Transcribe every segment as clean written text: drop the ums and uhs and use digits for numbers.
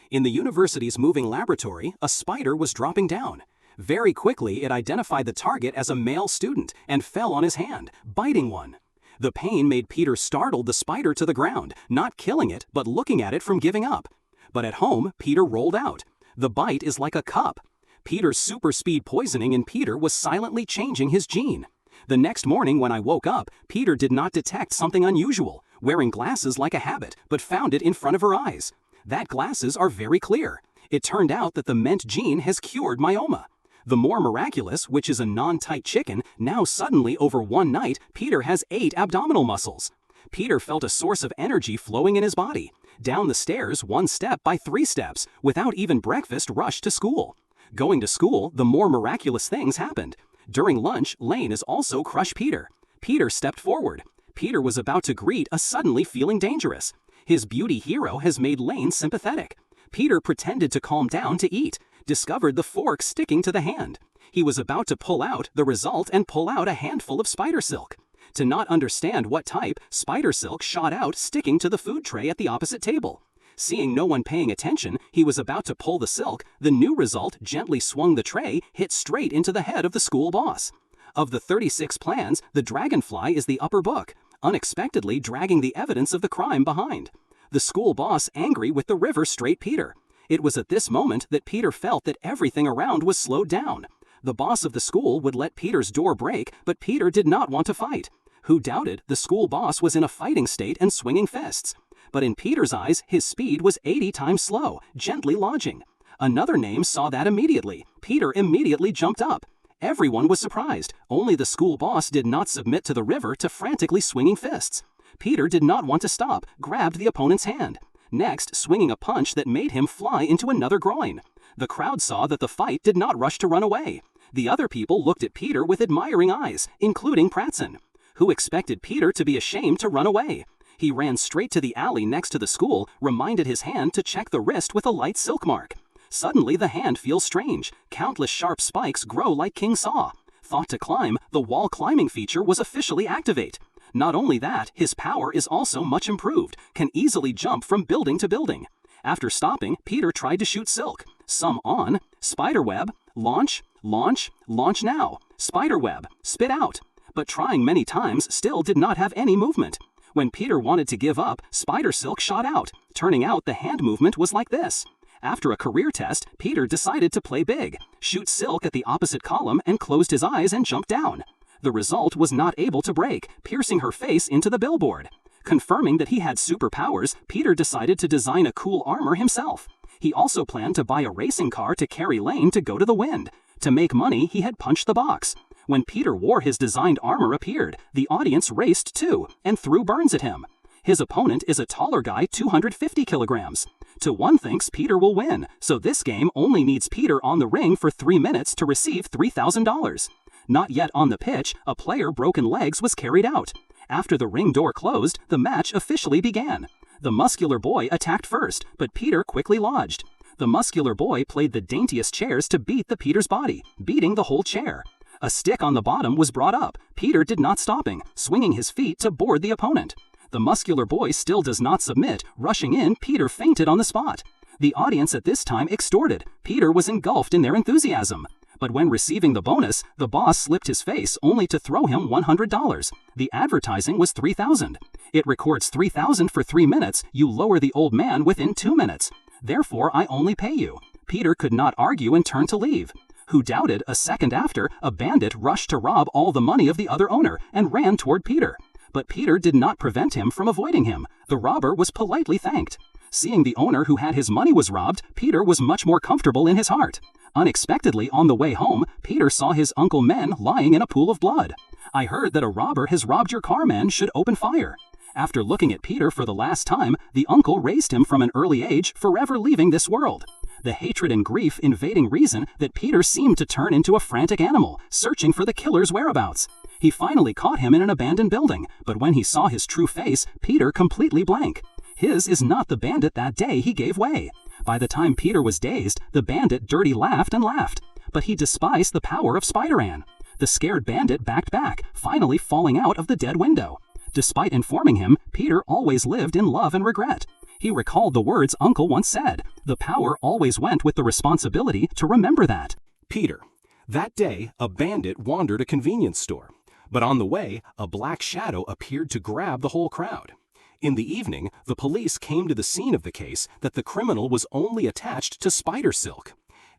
In the university's moving laboratory, a spider was dropping down. Very quickly, it identified the target as a male student and fell on his hand, biting one. The pain made Peter startle the spider to the ground, not killing it, but looking at it from giving up. But at home, Peter rolled out. The bite is like a cup. Peter's super speed poisoning in Peter was silently changing his gene. The next morning when I woke up, Peter did not detect something unusual, wearing glasses like a habit, but found it in front of her eyes. That glasses are very clear. It turned out that the ment gene has cured myoma. The more miraculous, which is a non-tight chicken, now suddenly over one night, Peter has 8 abdominal muscles. Peter felt a source of energy flowing in his body. Down the stairs 1 step by 3 steps, without even breakfast, rushed to school. Going to school, the more miraculous things happened. During lunch, Lane is also crushed Peter. Peter stepped forward. Peter was about to greet a suddenly feeling dangerous. His beauty hero has made Lane sympathetic. Peter pretended to calm down to eat, discovered the fork sticking to the hand. He was about to pull out the result and pull out a handful of spider silk. To not understand what type, spider silk shot out, sticking to the food tray at the opposite table. Seeing no one paying attention, he was about to pull the silk. The new result gently swung the tray, hit straight into the head of the school boss. Of the 36 plans, the dragonfly is the upper book, unexpectedly dragging the evidence of the crime behind. The school boss angry with the river straight Peter. It was at this moment that Peter felt that everything around was slowed down. The boss of the school would let Peter's door break, but Peter did not want to fight. Who doubted the school boss was in a fighting state and swinging fists? But in Peter's eyes, his speed was 80 times slow, gently lodging. Another name saw that immediately. Peter immediately jumped up. Everyone was surprised. Only the school boss did not submit to the river to frantically swinging fists. Peter did not want to stop, grabbed the opponent's hand. Next, swinging a punch that made him fly into another groin. The crowd saw that the fight did not rush to run away. The other people looked at Peter with admiring eyes, including Pratson, who expected Peter to be ashamed to run away. He ran straight to the alley next to the school, reminded his hand to check the wrist with a light silk mark. Suddenly the hand feels strange. Countless sharp spikes grow like King Saw. Thought to climb, the wall climbing feature was officially activate. Not only that, his power is also much improved, can easily jump from building to building. After stopping, Peter tried to shoot silk. Some on, spiderweb, launch, launch, launch now, spiderweb, spit out. But trying many times still did not have any movement. When Peter wanted to give up, spider silk shot out. Turning out the hand movement was like this. After a career test, Peter decided to play big, shoot silk at the opposite column and closed his eyes and jumped down. The result was not able to break, piercing her face into the billboard. Confirming that he had superpowers, Peter decided to design a cool armor himself. He also planned to buy a racing car to carry Lane to go to the wind. To make money, he had punched the box. When Peter wore his designed armor appeared, the audience raced too, and threw burns at him. His opponent is a taller guy, 250 kilograms. To one thinks Peter will win, so this game only needs Peter on the ring for 3 minutes to receive $3,000. Not yet on the pitch, a player broken legs was carried out. After the ring door closed, the match officially began. The muscular boy attacked first, but Peter quickly lodged. The muscular boy played the daintiest chairs to beat the Peter's body, beating the whole chair. A stick on the bottom was brought up. Peter did not stopping, swinging his feet to board the opponent. The muscular boy still does not submit. Rushing in, Peter fainted on the spot. The audience at this time extorted. Peter was engulfed in their enthusiasm. But when receiving the bonus, the boss slipped his face only to throw him $100. The advertising was $3,000. It records $3,000 for 3 minutes. You lower the old man within 2 minutes. Therefore, I only pay you. Peter could not argue and turned to leave. Who doubted, a second after, a bandit rushed to rob all the money of the other owner and ran toward Peter. But Peter did not prevent him from avoiding him. The robber was politely thanked. Seeing the owner who had his money was robbed, Peter was much more comfortable in his heart. Unexpectedly, on the way home, Peter saw his uncle Men lying in a pool of blood. I heard that a robber has robbed your car, men should open fire. After looking at Peter for the last time, the uncle raised him from an early age, forever leaving this world. The hatred and grief invading reason that Peter seemed to turn into a frantic animal, searching for the killer's whereabouts. He finally caught him in an abandoned building, but when he saw his true face, Peter completely blank. His is not the bandit that day, he gave way. By the time Peter was dazed, the bandit Dirty laughed and laughed. But he despised the power of Spider-Man. The scared bandit backed back, finally falling out of the dead window. Despite informing him, Peter always lived in love and regret. He recalled the words Uncle once said. The power always went with the responsibility to remember that. Peter. That day, a bandit wandered a convenience store. But on the way, a black shadow appeared to grab the whole crowd. In the evening, the police came to the scene of the case that the criminal was only attached to spider silk.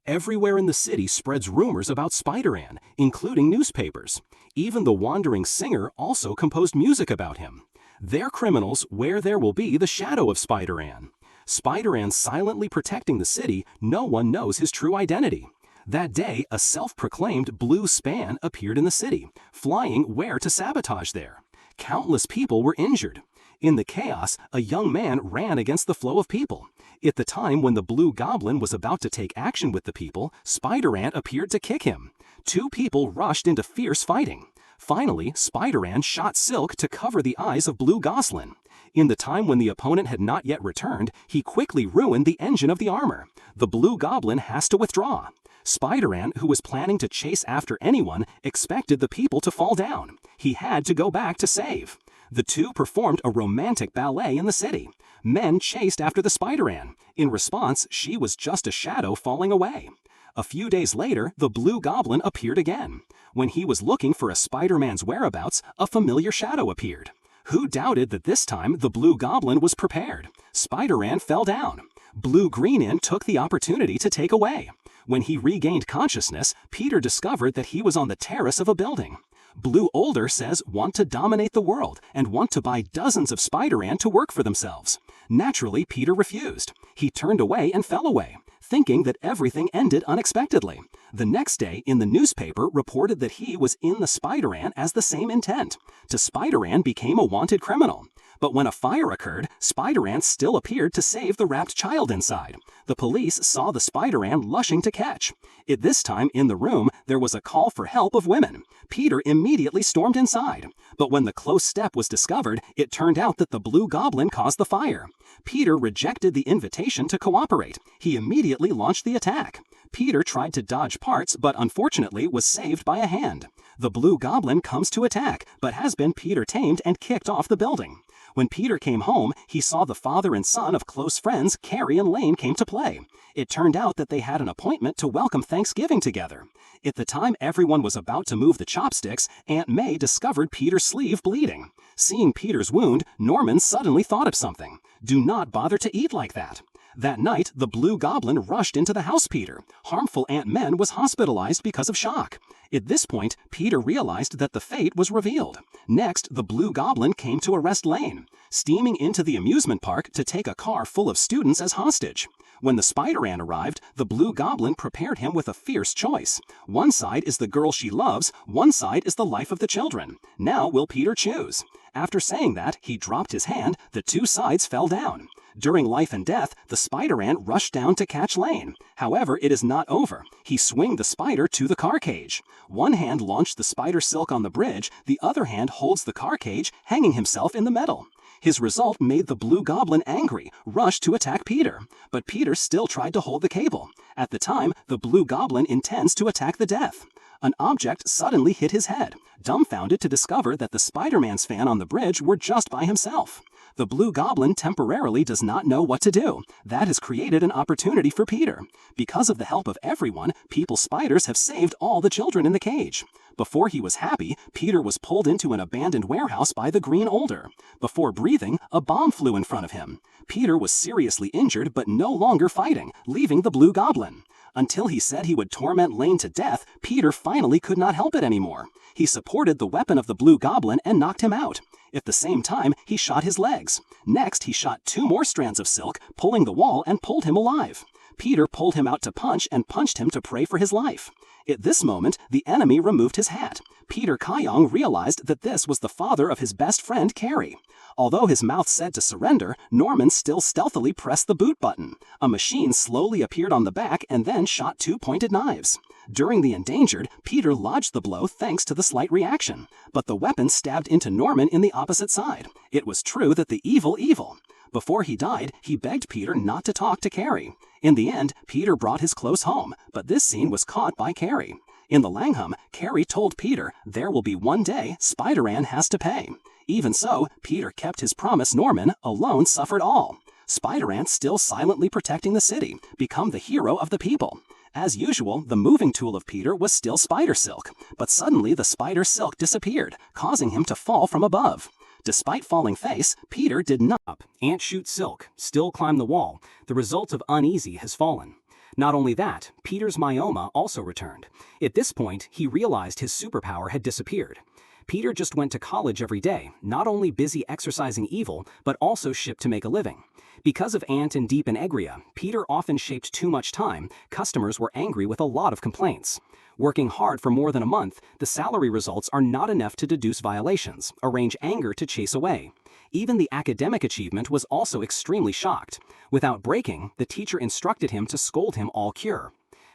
Everywhere in the city spreads rumors about Spider-Man, including newspapers. Even the wandering singer also composed music about him. They're criminals where there will be the shadow of Spider-Man. Spider-Man silently protecting the city, no one knows his true identity. That day, a self-proclaimed blue span appeared in the city, flying where to sabotage there. Countless people were injured. In the chaos, a young man ran against the flow of people. At the time when the Blue Goblin was about to take action with the people, Spider-Man appeared to kick him. Two people rushed into fierce fighting. Finally, Spider-Man shot silk to cover the eyes of Blue Goblin. In the time when the opponent had not yet returned, he quickly ruined the engine of the armor. The Blue Goblin has to withdraw. Spider-Man, who was planning to chase after anyone, expected the people to fall down. He had to go back to save. The two performed a romantic ballet in the city. Men chased after the Spider-Man. In response, she was just a shadow falling away. A few days later, the Blue Goblin appeared again. When he was looking for a Spider-Man's whereabouts, a familiar shadow appeared. Who doubted that this time the Blue Goblin was prepared? Spider-Man fell down. Blue Greenin took the opportunity to take away. When he regained consciousness, Peter discovered that he was on the terrace of a building. Blue Older says want to dominate the world and want to buy dozens of Spider-Man to work for themselves. Naturally, Peter refused. He turned away and fell away, thinking that everything ended unexpectedly. The next day, in the newspaper reported that he was in the Spider-Man as the same intent. To Spider-Man became a wanted criminal. But when a fire occurred, Spider-Man still appeared to save the wrapped child inside. The police saw the Spider-Man lushing to catch. At this time in the room, there was a call for help of women. Peter immediately stormed inside. But when the close step was discovered, it turned out that the Blue Goblin caused the fire. Peter rejected the invitation to cooperate. He immediately launched the attack. Peter tried to dodge parts, but unfortunately was saved by a hand. The Blue Goblin comes to attack, but has been Peter tamed and kicked off the building. When Peter came home, he saw the father and son of close friends Carrie and Lane came to play. It turned out that they had an appointment to welcome Thanksgiving together. At the time everyone was about to move the chopsticks, Aunt May discovered Peter's sleeve bleeding. Seeing Peter's wound, Norman suddenly thought of something. Do not bother to eat like that. That night, the Blue Goblin rushed into the house Peter. Harmful Aunt Men was hospitalized because of shock. At this point, Peter realized that the fate was revealed. Next, the Blue Goblin came to arrest Lane, steaming into the amusement park to take a car full of students as hostage. When the Spider-Man arrived, the Blue Goblin prepared him with a fierce choice. One side is the girl she loves, one side is the life of the children. Now will Peter choose? After saying that, he dropped his hand, the two sides fell down. During life and death, the Spider-Man rushed down to catch Lane. However, it is not over. He swings the spider to the car cage. One hand launched the spider silk on the bridge, the other hand holds the car cage, hanging himself in the middle. His result made the Blue Goblin angry, rushed to attack Peter. But Peter still tried to hold the cable. At the time, the Blue Goblin intends to attack the Death. An object suddenly hit his head, dumbfounded to discover that the Spider-Man's fan on the bridge were just by himself. The Blue Goblin temporarily does not know what to do. That has created an opportunity for Peter. Because of the help of everyone, People Spiders have saved all the children in the cage. Before he was happy, Peter was pulled into an abandoned warehouse by the Green Older. Before breathing, a bomb flew in front of him. Peter was seriously injured but no longer fighting, leaving the Blue Goblin. Until he said he would torment Lane to death, Peter finally could not help it anymore. He supported the weapon of the Blue Goblin and knocked him out. At the same time, he shot his legs. Next, he shot 2 more strands of silk, pulling the wall and pulled him alive. Peter pulled him out to punch and punched him to pray for his life. At this moment, the enemy removed his hat. Peter Kayong realized that this was the father of his best friend, Carrie. Although his mouth said to surrender, Norman still stealthily pressed the boot button. A machine slowly appeared on the back and then shot 2 pointed knives. During the endangered, Peter lodged the blow thanks to the slight reaction. But the weapon stabbed into Norman in the opposite side. It was true that the evil. Before he died, he begged Peter not to talk to Carrie. In the end, Peter brought his clothes home, but this scene was caught by Carrie. In the Langham, Carrie told Peter, there will be one day Spider-Man has to pay. Even so, Peter kept his promise. Norman, alone, suffered all. Spider-Man, still silently protecting the city, become the hero of the people. As usual, the moving tool of Peter was still spider silk, but suddenly the spider silk disappeared, causing him to fall from above. Despite falling face, Peter did not. Ant shoot silk, still climb the wall. The result of uneasy has fallen. Not only that, Peter's myoma also returned. At this point, he realized his superpower had disappeared. Peter just went to college every day, not only busy exercising evil, but also shipped to make a living. Because of Ant and Deep and Egria, Peter often shaped too much time. Customers were angry with a lot of complaints. Working hard for more than a month, the salary results are not enough to deduce violations, arrange anger to chase away. Even the academic achievement was also extremely shocked. Without breaking, the teacher instructed him to scold him all cure.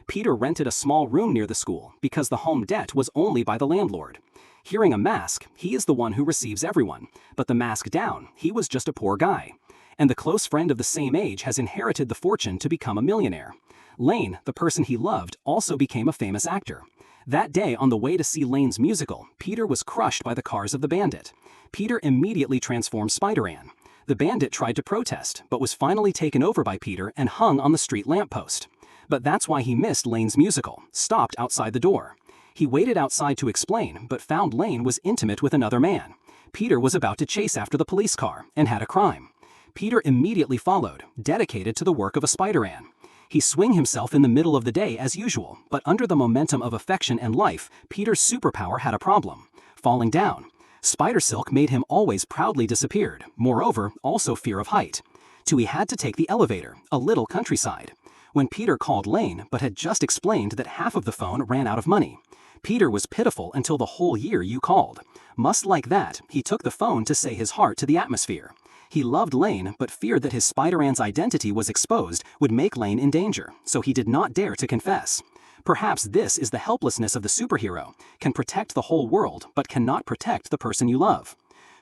Peter rented a small room near the school because the home debt was only by the landlord. Hearing a mask, he is the one who receives everyone, but the mask down, he was just a poor guy. And the close friend of the same age has inherited the fortune to become a millionaire. Lane, the person he loved, also became a famous actor. That day, on the way to see Lane's musical, Peter was crushed by the cars of the bandit. Peter immediately transformed Spider-Man. The bandit tried to protest, but was finally taken over by Peter and hung on the street lamppost. But that's why he missed Lane's musical, stopped outside the door. He waited outside to explain, but found Lane was intimate with another man. Peter was about to chase after the police car and had a crime. Peter immediately followed, dedicated to the work of a Spider-Man. He swung himself in the middle of the day as usual, but under the momentum of affection and life, Peter's superpower had a problem: falling down. Spider silk made him always proudly disappeared, moreover, also fear of height. He had to take the elevator, a little countryside. When Peter called Lane but had just explained that half of the phone ran out of money. Peter was pitiful until the whole year you called. Must like that, he took the phone to say his heart to the atmosphere. He loved Lane but feared that his Spider-Man's identity was exposed would make Lane in danger, so he did not dare to confess. Perhaps this is the helplessness of the superhero, can protect the whole world but cannot protect the person you love.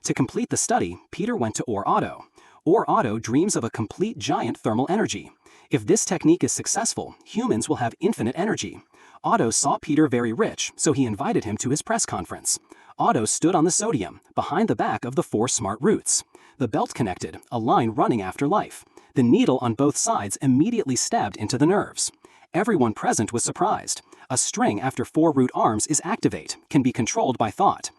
To complete the study, Peter went to Otto. Otto dreams of a complete giant thermal energy. If this technique is successful, humans will have infinite energy. Otto saw Peter very rich, so he invited him to his press conference. Otto stood on the sodium, behind the back of the 4 smart roots. The belt connected, a line running after life. The needle on both sides immediately stabbed into the nerves. Everyone present was surprised. A string after 4 root arms is activate, can be controlled by thought.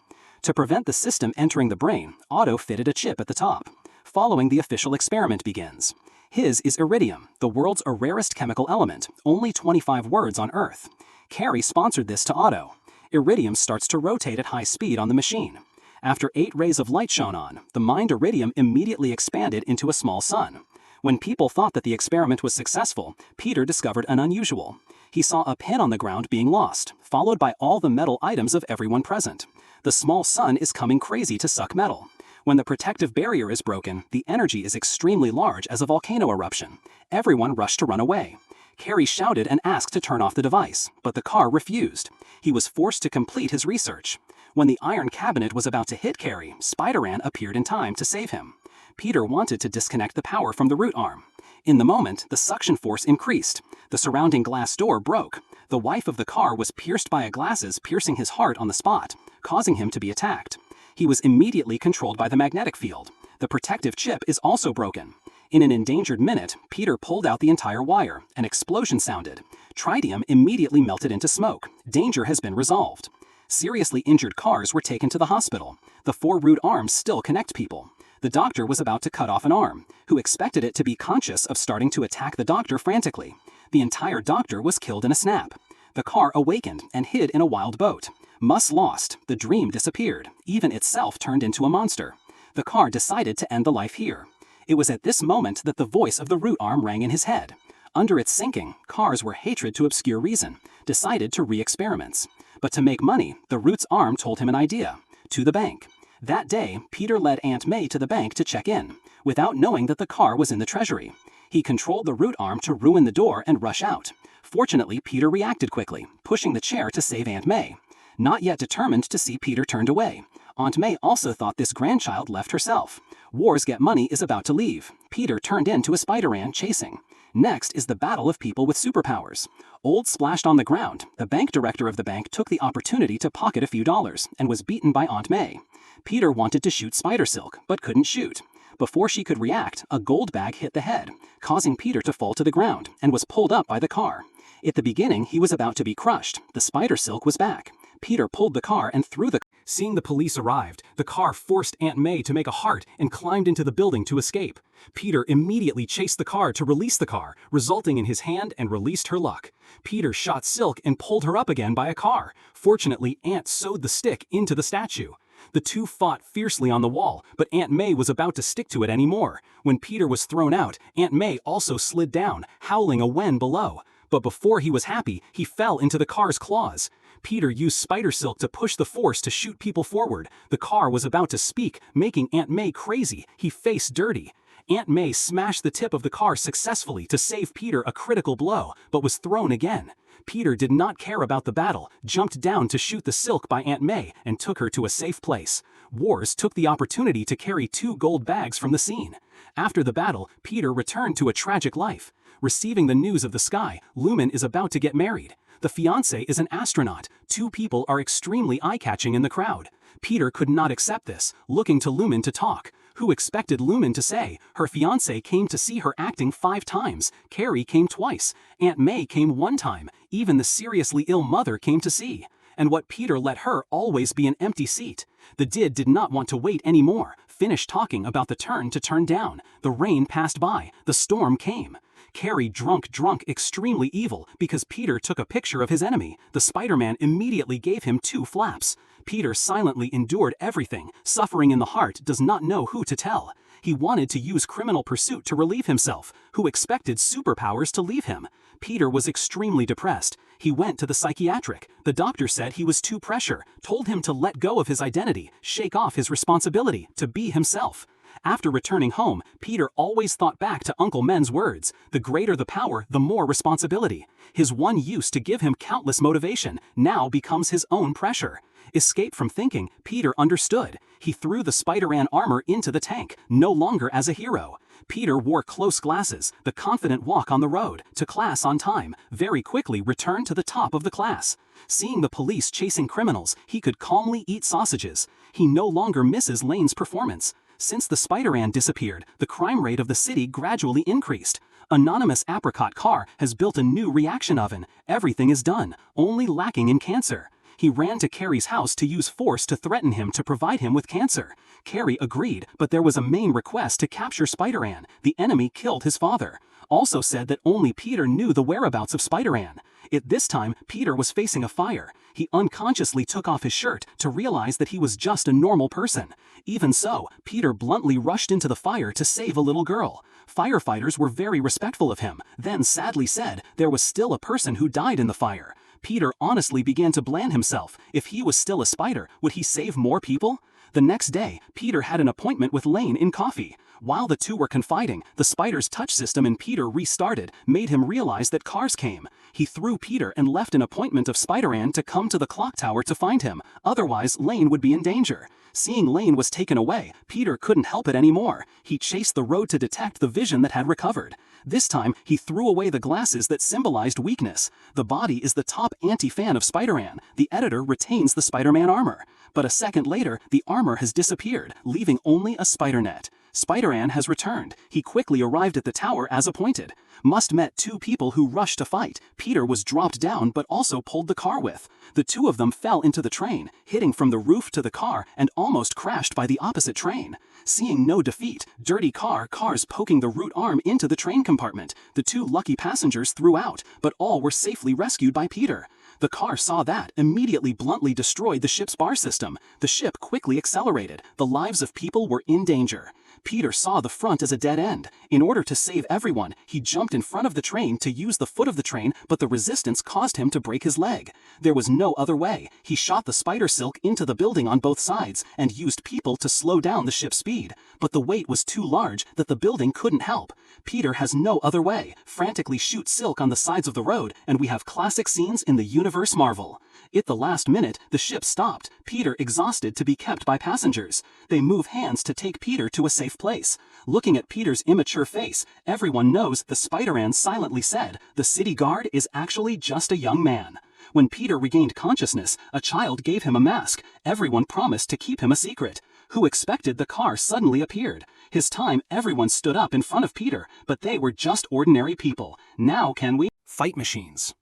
To prevent the system entering the brain, Otto fitted a chip at the top. Following, the official experiment begins. His is iridium, the world's rarest chemical element, only 25 words on Earth. Carrie sponsored this to Otto. Iridium starts to rotate at high speed on the machine. After 8 rays of light shone on, the mind iridium immediately expanded into a small sun. When people thought that the experiment was successful, Peter discovered an unusual. He saw a pin on the ground being lost, followed by all the metal items of everyone present. The small sun is coming crazy to suck metal. When the protective barrier is broken, the energy is extremely large as a volcano eruption. Everyone rushed to run away. Carrie shouted and asked to turn off the device, but the car refused. He was forced to complete his research. When the iron cabinet was about to hit Carrie, Spider-Man appeared in time to save him. Peter wanted to disconnect the power from the root arm. In the moment, the suction force increased. The surrounding glass door broke. The wife of the car was pierced by a glasses, piercing his heart on the spot, causing him to be attacked. He was immediately controlled by the magnetic field. The protective chip is also broken. In an endangered minute, Peter pulled out the entire wire. An explosion sounded. Tritium immediately melted into smoke. Danger has been resolved. Seriously injured cars were taken to the hospital. The 4 root arms still connect people. The doctor was about to cut off an arm, who expected it to be conscious of starting to attack the doctor frantically. The entire doctor was killed in a snap. The car awakened and hid in a wild boat. Muss lost, the dream disappeared, even itself turned into a monster. The car decided to end the life here. It was at this moment that the voice of the root arm rang in his head. Under its sinking, cars were hatred to obscure reason, decided to re-experiments. But to make money, the root's arm told him an idea: to the bank. That day, Peter led Aunt May to the bank to check in, without knowing that the car was in the treasury. He controlled the root arm to ruin the door and rush out. Fortunately, Peter reacted quickly, pushing the chair to save Aunt May. Not yet determined to see Peter turned away. Aunt May also thought this grandchild left herself. Wars Get Money is about to leave. Peter turned into a Spider-Man chasing. Next is the battle of people with superpowers. Old splashed on the ground. The bank director of the bank took the opportunity to pocket a few dollars and was beaten by Aunt May. Peter wanted to shoot Spider Silk, but couldn't shoot. Before she could react, a gold bag hit the head, causing Peter to fall to the ground, and was pulled up by the car. At the beginning, he was about to be crushed. The spider silk was back. Peter pulled the car and threw the... Seeing the police arrived, the car forced Aunt May to make a heart and climbed into the building to escape. Peter immediately chased the car to release the car, resulting in his hand and released her luck. Peter shot Silk and pulled her up again by a car. Fortunately, Aunt sewed the stick into the statue. The two fought fiercely on the wall, but Aunt May was about to stick to it anymore. When Peter was thrown out, Aunt May also slid down, howling a wen below. But before he was happy, he fell into the car's claws. Peter used spider silk to push the force to shoot people forward. The car was about to speak, making Aunt May crazy. He faced Dirty. Aunt May smashed the tip of the car successfully to save Peter a critical blow, but was thrown again. Peter did not care about the battle, jumped down to shoot the silk by Aunt May, and took her to a safe place. Wars took the opportunity to carry 2 gold bags from the scene. After the battle, Peter returned to a tragic life. Receiving the news of the sky, Lumen is about to get married. The fiancé is an astronaut. 2 people are extremely eye-catching in the crowd. Peter could not accept this, looking to Lumen to talk. Who expected Lumen to say? Her fiancé came to see her acting 5 times. Carrie came twice. Aunt May came 1 time. Even the seriously ill mother came to see. And what Peter let her always be an empty seat. The did not want to wait anymore. Finished talking about the turn to turn down. The rain passed by. The storm came. Carrie drunk, extremely evil, because Peter took a picture of his enemy. The Spider-Man immediately gave him 2 flaps. Peter silently endured everything, suffering in the heart, does not know who to tell. He wanted to use Criminal Pursuit to relieve himself, who expected superpowers to leave him. Peter was extremely depressed. He went to the psychiatric. The doctor said he was too pressure, told him to let go of his identity, shake off his responsibility, to be himself. After returning home, Peter always thought back to Uncle Men's words, the greater the power, the more responsibility. His one used to give him countless motivation, now becomes his own pressure. Escape from thinking, Peter understood. He threw the Spider-Man armor into the tank, no longer as a hero. Peter wore close glasses, the confident walk on the road, to class on time, very quickly returned to the top of the class. Seeing the police chasing criminals, he could calmly eat sausages. He no longer misses Lane's performance. Since the Spider-Man disappeared, the crime rate of the city gradually increased. Anonymous Apricot Car has built a new reaction oven. Everything is done, only lacking in cancer. He ran to Carrie's house to use force to threaten him to provide him with cancer. Carrie agreed, but there was a main request to capture Spider-Man. The enemy killed his father. Also said that only Peter knew the whereabouts of Spider-Man. At this time, Peter was facing a fire. He unconsciously took off his shirt to realize that he was just a normal person. Even so, Peter bluntly rushed into the fire to save a little girl. Firefighters were very respectful of him, then sadly said there was still a person who died in the fire. Peter honestly began to blame himself. If he was still a spider, would he save more people? The next day, Peter had an appointment with Lane in coffee. While the two were confiding, the spider's touch system in Peter restarted, made him realize that cars came. He threw Peter and left an appointment of Spider-Man to come to the clock tower to find him, otherwise Lane would be in danger. Seeing Lane was taken away, Peter couldn't help it anymore. He chased the road to detect the vision that had recovered. This time, he threw away the glasses that symbolized weakness. The body is the top anti-fan of Spider-Man. The editor retains the Spider-Man armor. But a second later, the armor has disappeared, leaving only a spider net. Spider-Man has returned. He quickly arrived at the tower as appointed. Must met 2 people who rushed to fight. Peter was dropped down but also pulled the car with. The 2 of them fell into the train, hitting from the roof to the car and almost crashed by the opposite train. Seeing no defeat, Dirty cars poking the root arm into the train compartment. The 2 lucky passengers threw out, but all were safely rescued by Peter. The car saw that, immediately bluntly destroyed the ship's bar system. The ship quickly accelerated. The lives of people were in danger. Peter saw the front as a dead end. In order to save everyone, he jumped in front of the train to use the foot of the train, but the resistance caused him to break his leg. There was no other way. He shot the spider silk into the building on both sides and used people to slow down the ship's speed. But the weight was too large that the building couldn't help. Peter has no other way. Frantically shoot silk on the sides of the road, and we have classic scenes in the universe Marvel. At the last minute, the ship stopped. Peter exhausted to be kept by passengers. They move hands to take Peter to a safe place. Looking at Peter's immature face, everyone knows the Spider-Man silently said, the city guard is actually just a young man. When Peter regained consciousness, a child gave him a mask. Everyone promised to keep him a secret. Who expected the car suddenly appeared. His time everyone stood up in front of Peter, but they were just ordinary people. Now can we? Fight machines.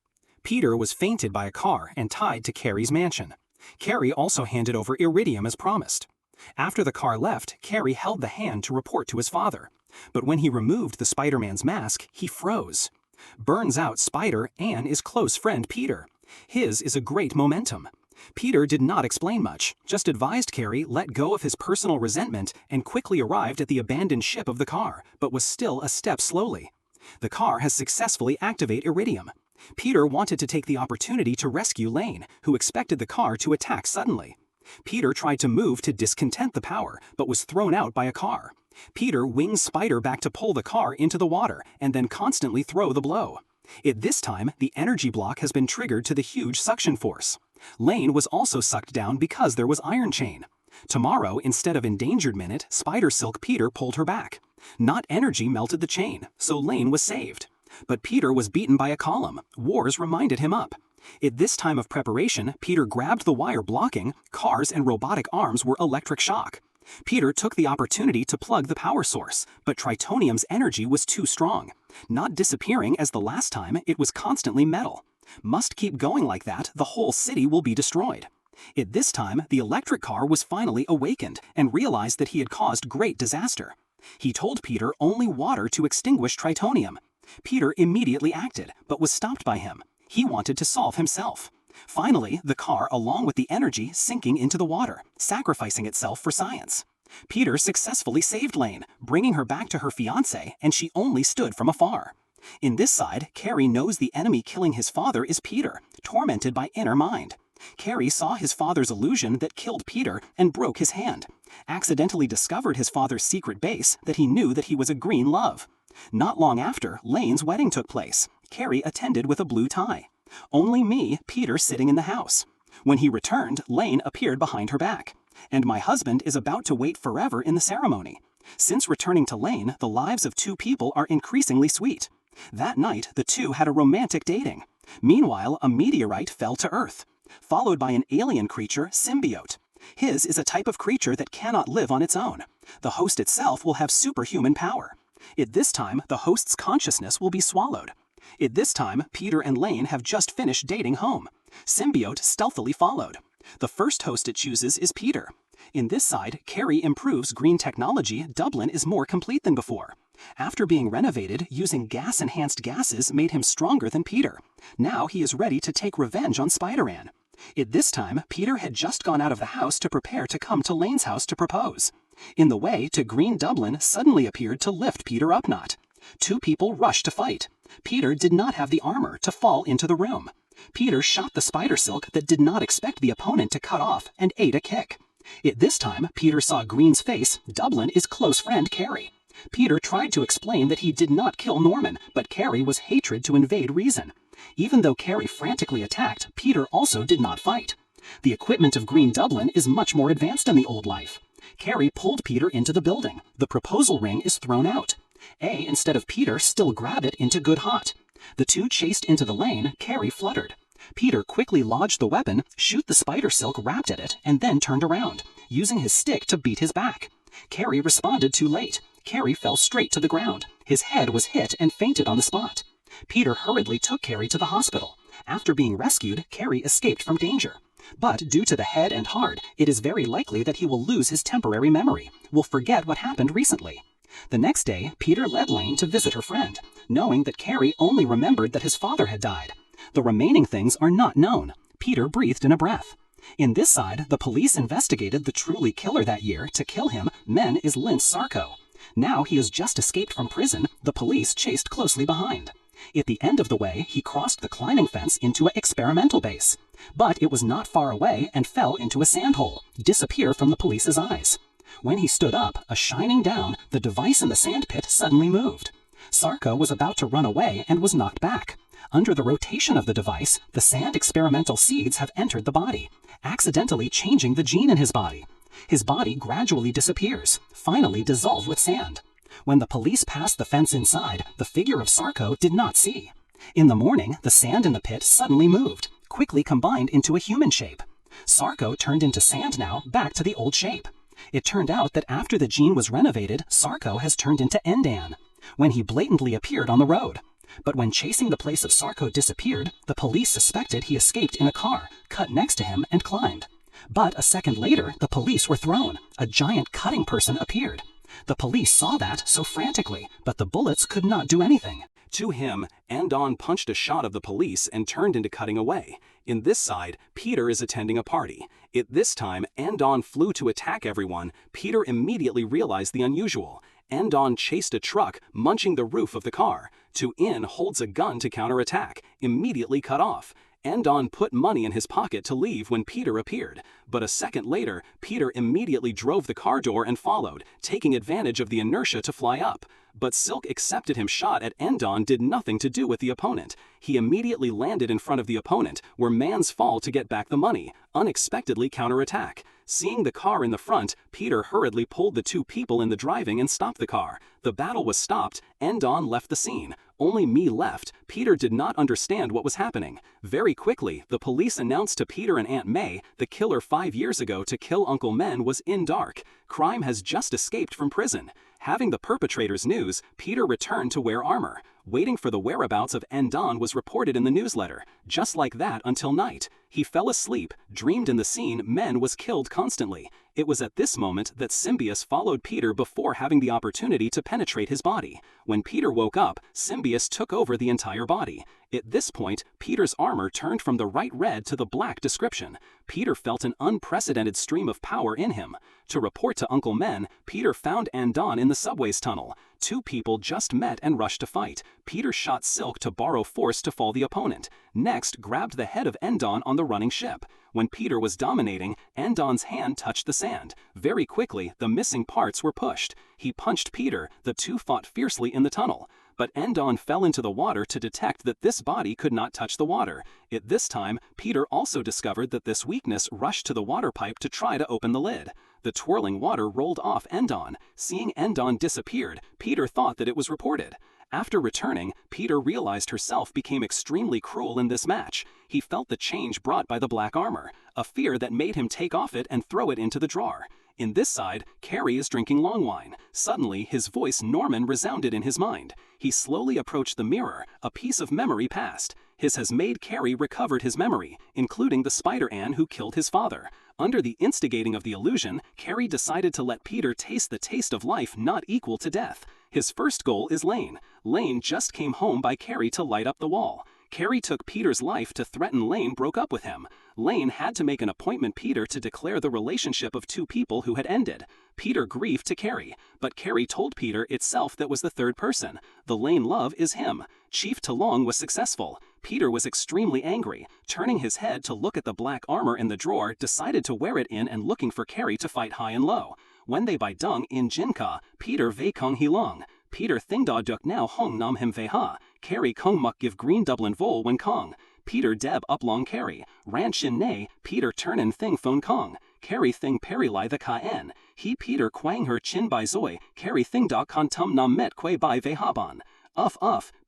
Peter was fainted by a car and tied to Carrie's mansion. Carrie also handed over iridium as promised. After the car left, Carrie held the hand to report to his father. But when he removed the Spider-Man's mask, he froze. Burns out Spider and his close friend Peter. His is a great momentum. Peter did not explain much, just advised Carrie let go of his personal resentment and quickly arrived at the abandoned ship of the car, but was still a step slowly. The car has successfully activated iridium. Peter wanted to take the opportunity to rescue Lane, who expected the car to attack suddenly. Peter tried to move to discontent the power, but was thrown out by a car. Peter wings Spider back to pull the car into the water and then constantly throw the blow. At this time, the energy block has been triggered to the huge suction force. Lane was also sucked down because there was iron chain. Tomorrow, instead of endangered minute, Spider Silk Peter pulled her back. Not energy melted the chain, so Lane was saved. But Peter was beaten by a column. Wars reminded him up. At this time of preparation, Peter grabbed the wire blocking. Cars and robotic arms were electric shock. Peter took the opportunity to plug the power source, but Tritonium's energy was too strong. Not disappearing as the last time, it was constantly metal. Must keep going like that, the whole city will be destroyed. At this time, the electric car was finally awakened and realized that he had caused great disaster. He told Peter only water to extinguish Tritonium. Peter immediately acted, but was stopped by him. He wanted to solve himself. Finally, the car, along with the energy, sinking into the water, sacrificing itself for science. Peter successfully saved Lane, bringing her back to her fiancé, and she only stood from afar. In this side, Carrie knows the enemy killing his father is Peter, tormented by inner mind. Carrie saw his father's illusion that killed Peter and broke his hand. Accidentally discovered his father's secret base that he knew that he was a green love. Not long after, Lane's wedding took place. Carrie attended with a blue tie. Only me, Peter, sitting in the house. When he returned, Lane appeared behind her back. And my husband is about to wait forever in the ceremony. Since returning to Lane, the lives of two people are increasingly sweet. That night, the two had a romantic dating. Meanwhile, a meteorite fell to Earth, followed by an alien creature, symbiote. His is a type of creature that cannot live on its own. The host itself will have superhuman power. At this time, the host's consciousness will be swallowed. At this time, Peter and Lane have just finished dating home. Symbiote stealthily followed. The first host it chooses is Peter. In this side, Carrie improves green technology. Dublin is more complete than before. After being renovated, using gas-enhanced gases made him stronger than Peter. Now he is ready to take revenge on Spider-Man. At this time, Peter had just gone out of the house to prepare to come to Lane's house to propose. In the way to Green Goblin suddenly appeared to lift Peter up not. Two people rushed to fight. Peter did not have the armor to fall into the room. Peter shot the spider silk that did not expect the opponent to cut off and ate a kick. At this time, Peter saw Green's face. Dublin is close friend Carrie. Peter tried to explain that he did not kill Norman, but Carrie was hatred to invade reason. Even though Carrie frantically attacked, Peter also did not fight. The equipment of Green Goblin is much more advanced in the old life. Carrie pulled Peter into the building. The proposal ring is thrown out. A, instead of Peter, still grab it into good hot. The two chased into the lane. Carrie fluttered. Peter quickly lodged the weapon, shoot the spider silk wrapped at it, and then turned around, using his stick to beat his back. Carrie responded too late. Carrie fell straight to the ground. His head was hit and fainted on the spot. Peter hurriedly took Carrie to the hospital. After being rescued, Carrie escaped from danger. But due to the head and heart, it is very likely that he will lose his temporary memory, will forget what happened recently. The next day, Peter led Lane to visit her friend, knowing that Carrie only remembered that his father had died. The remaining things are not known. Peter breathed in a breath. In this side, the police investigated the truly killer that year. To kill him, men is Lince Sarko. Now he has just escaped from prison. The police chased closely behind. At the end of the way, he crossed the climbing fence into an experimental base. But it was not far away and fell into a sandhole, disappear from the police's eyes. When he stood up, a shining down, the device in the sandpit suddenly moved. Sarko was about to run away and was knocked back. Under the rotation of the device, the sand experimental seeds have entered the body, accidentally changing the gene in his body. His body gradually disappears, finally dissolved with sand. When the police passed the fence inside, the figure of Sarko did not see. In the morning, the sand in the pit suddenly moved, quickly combined into a human shape. Sarko turned into sand now, back to the old shape. It turned out that after the gene was renovated, Sarko has turned into Endan, when he blatantly appeared on the road. But when chasing the place of Sarko disappeared, the police suspected he escaped in a car, cut next to him, and climbed. But a second later, the police were thrown. A giant cutting person appeared. The police saw that so frantically, but the bullets could not do anything. To him, Andon punched a shot of the police and turned into cutting away. In this side, Peter is attending a party. At this time, Andon flew to attack everyone. Peter immediately realized the unusual. Andon chased a truck, munching the roof of the car. In holds a gun to counterattack, immediately cut off. Andon put money in his pocket to leave when Peter appeared, but a second later, Peter immediately drove the car door and followed, taking advantage of the inertia to fly up. But Silk accepted him shot at Andon did nothing to do with the opponent. He immediately landed in front of the opponent, where Man's fall to get back the money, unexpectedly counterattack. Seeing the car in the front, Peter hurriedly pulled the two people in the driving and stopped the car. The battle was stopped, Andon left the scene. Only me left. Peter did not understand what was happening. Very quickly, the police announced to Peter and Aunt May the killer 5 years ago to kill Uncle Men was in dark. Crime has just escaped from prison. Having the perpetrator's news, Peter returned to wear armor. Waiting for the whereabouts of Andon was reported in the newsletter. Just like that until night. He fell asleep, dreamed in the scene Men was killed constantly. It was at this moment that Symbius followed Peter before having the opportunity to penetrate his body. When Peter woke up, Symbius took over the entire body. At this point, Peter's armor turned from the right red to the black description. Peter felt an unprecedented stream of power in him. To report to Uncle Men, Peter found Andon in the subway's tunnel. Two people just met and rushed to fight. Peter shot Silk to borrow force to fall the opponent. Next, grabbed the head of Andon on the running ship. When Peter was dominating, Andon's hand touched the sand. Very quickly, the missing parts were pushed. He punched Peter. The two fought fiercely in the tunnel. But Andon fell into the water to detect that this body could not touch the water. At this time, Peter also discovered that this weakness rushed to the water pipe to try to open the lid. The twirling water rolled off Andon. Seeing Andon disappeared, Peter thought that it was reported. After returning, Peter realized herself became extremely cruel in this match. He felt the change brought by the black armor, a fear that made him take off it and throw it into the drawer. In this side, Carrie is drinking long wine. Suddenly, his voice Norman resounded in his mind. He slowly approached the mirror. A piece of memory passed. His has made Carrie recovered his memory, including the Spider-Man who killed his father. Under the instigating of the illusion, Carrie decided to let Peter taste the taste of life not equal to death. His first goal is Lane. Lane just came home by Carrie to light up the wall. Carrie took Peter's life to threaten Lane broke up with him. Lane had to make an appointment Peter to declare the relationship of two people who had ended. Peter grieved to Carrie, but Carrie told Peter itself that was the third person. The Lane love is him. Chief Talong was successful. Peter was extremely angry. Turning his head to look at the black armor in the drawer, decided to wear it in and looking for Carrie to fight high and low. When they by dung in Jinka, Peter vei kong hilong. Peter thingda duk now hong nam him vei ha. Carrie kong muk give Green Dublin vol when kong. Peter deb uplong Carrie. Ran shin nay, Peter turn thing phone kong. Carrie thing perilai the ka en. He Peter quang her chin by zoi. Carrie thingda kon tum nam met quay by vei haban.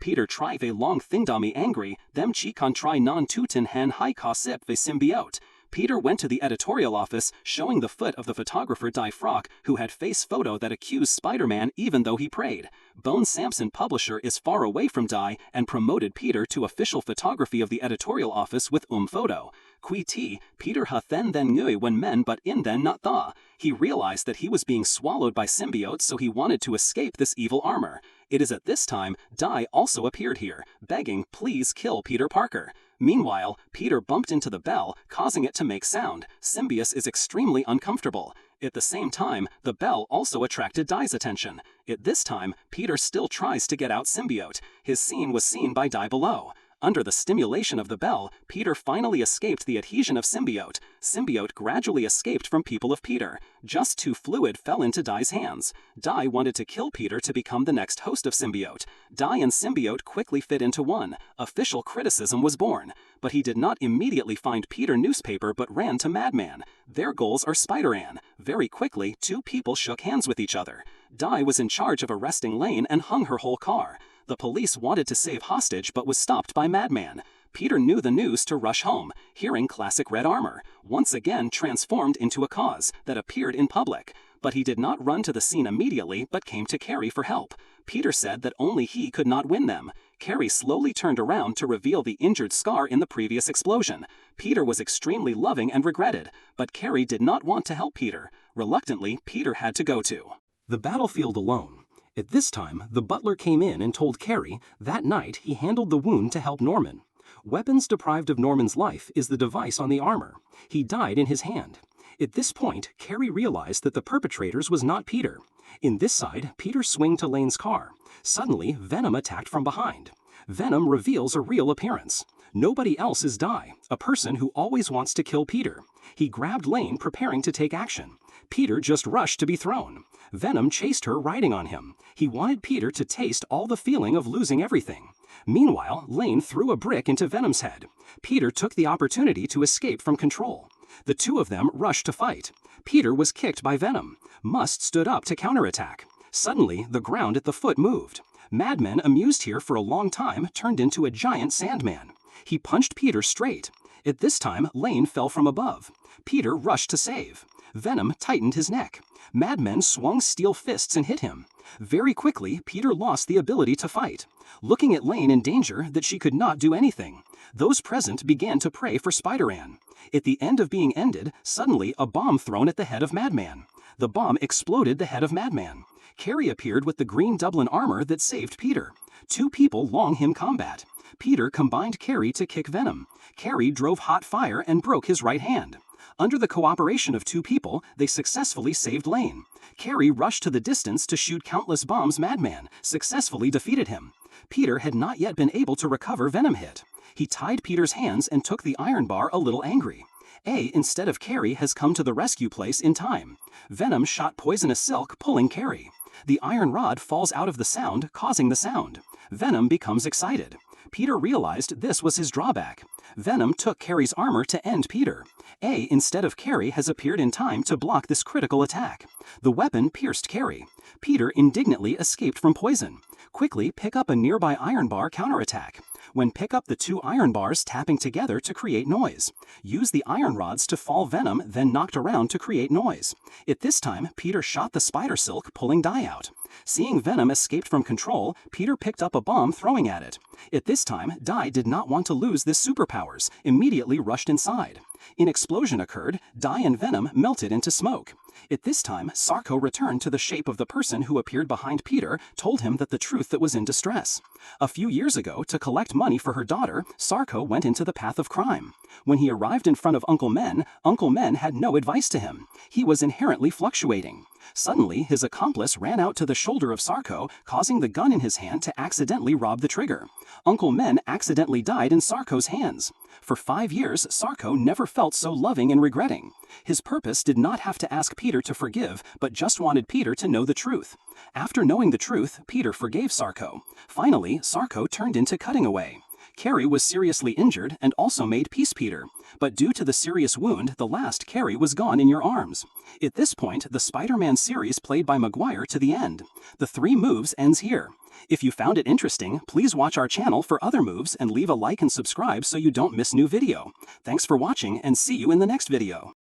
Peter try ve long thingdami angry, them chi con try non tutin hen hai ka sip ve symbiote. Peter went to the editorial office, showing the foot of the photographer Die Frock, who had face photo that accused Spider-Man even though he prayed. Bone Sampson publisher is far away from Die and promoted Peter to official photography of the editorial office with photo. Qui ti, Peter ha then ngui when men but in then not tha. He realized that he was being swallowed by symbiotes, so he wanted to escape this evil armor. It is at this time, Die also appeared here, begging, please kill Peter Parker. Meanwhile, Peter bumped into the bell, causing it to make sound. Symbius is extremely uncomfortable. At the same time, the bell also attracted Die's attention. At this time, Peter still tries to get out symbiote. His scene was seen by Die below. Under the stimulation of the bell, Peter finally escaped the adhesion of symbiote. Symbiote gradually escaped from people of Peter. Just too fluid fell into Die's hands. Die wanted to kill Peter to become the next host of symbiote. Die and symbiote quickly fit into one. Official criticism was born. But he did not immediately find Peter newspaper but ran to Madman. Their goals are Spider-Man. Very quickly, two people shook hands with each other. Die was in charge of arresting Lane and hung her whole car. The police wanted to save hostage but was stopped by Madman. Peter knew the news to rush home, hearing classic red armor, once again transformed into a cause that appeared in public. But he did not run to the scene immediately but came to Carrie for help. Peter said that only he could not win them. Carrie slowly turned around to reveal the injured scar in the previous explosion. Peter was extremely loving and regretted, but Carrie did not want to help Peter. Reluctantly, Peter had to go to the battlefield alone. At this time, the butler came in and told Carrie that night he handled the wound to help Norman. Weapons deprived of Norman's life is the device on the armor. He died in his hand. At this point, Carrie realized that the perpetrators was not Peter. In this side, Peter swung to Lane's car. Suddenly, Venom attacked from behind. Venom reveals a real appearance. Nobody else is Die, a person who always wants to kill Peter. He grabbed Lane, preparing to take action. Peter just rushed to be thrown. Venom chased her, riding on him. He wanted Peter to taste all the feeling of losing everything. Meanwhile, Lane threw a brick into Venom's head. Peter took the opportunity to escape from control. The two of them rushed to fight. Peter was kicked by Venom. Must stood up to counterattack. Suddenly, the ground at the foot moved. Madman, amused here for a long time, turned into a giant Sandman. He punched Peter straight. At this time, Lane fell from above. Peter rushed to save. Venom tightened his neck. Madman swung steel fists and hit him. Very quickly, Peter lost the ability to fight. Looking at Lane in danger that she could not do anything, those present began to pray for Spider-Man. At the end of being ended, suddenly a bomb thrown at the head of Madman. The bomb exploded the head of Madman. Carrie appeared with the Green Goblin armor that saved Peter. Two people long him combat. Peter combined Carrie to kick Venom. Carrie drove hot fire and broke his right hand. Under the cooperation of two people, they successfully saved Lane. Carrie rushed to the distance to shoot countless bombs. Madman successfully defeated him. Peter had not yet been able to recover Venom hit. He tied Peter's hands and took the iron bar, a little angry. Instead of Carrie, has come to the rescue place in time. Venom shot poisonous silk, pulling Carrie. The iron rod falls out of the sound, causing the sound. Venom becomes excited. Peter realized this was his drawback. Venom took Carrie's armor to end Peter. Instead of Carrie, has appeared in time to block this critical attack. The weapon pierced Carrie. Peter indignantly escaped from poison. Quickly pick up a nearby iron bar, counterattack. When pick up the two iron bars, tapping together to create noise. Use the iron rods to fall Venom, then knocked around to create noise. At this time, Peter shot the spider silk, pulling Die out. Seeing Venom escaped from control, Peter picked up a bomb, throwing at it. At this time, Die did not want to lose this superpowers, immediately rushed inside. An explosion occurred. Die and Venom melted into smoke. At this time, Sarko returned to the shape of the person who appeared behind Peter, told him that the truth that was in distress. A few years ago, to collect money for her daughter, Sarko went into the path of crime. When he arrived in front of Uncle Men had no advice to him. He was inherently fluctuating. Suddenly, his accomplice ran out to the shoulder of Sarko, causing the gun in his hand to accidentally rob the trigger. Uncle Men accidentally died in Sarko's hands. For 5 years, Sarko never felt so loving and regretting. His purpose did not have to ask Peter to forgive, but just wanted Peter to know the truth. After knowing the truth, Peter forgave Sarko. Finally, Sarko turned into cutting away. Carrie was seriously injured and also made peace Peter. But due to the serious wound, the last Carrie was gone in your arms. At this point, the Spider-Man series played by Maguire to the end. The 3 moves ends here. If you found it interesting, please watch our channel for other moves and leave a like and subscribe so you don't miss new video. Thanks for watching and see you in the next video.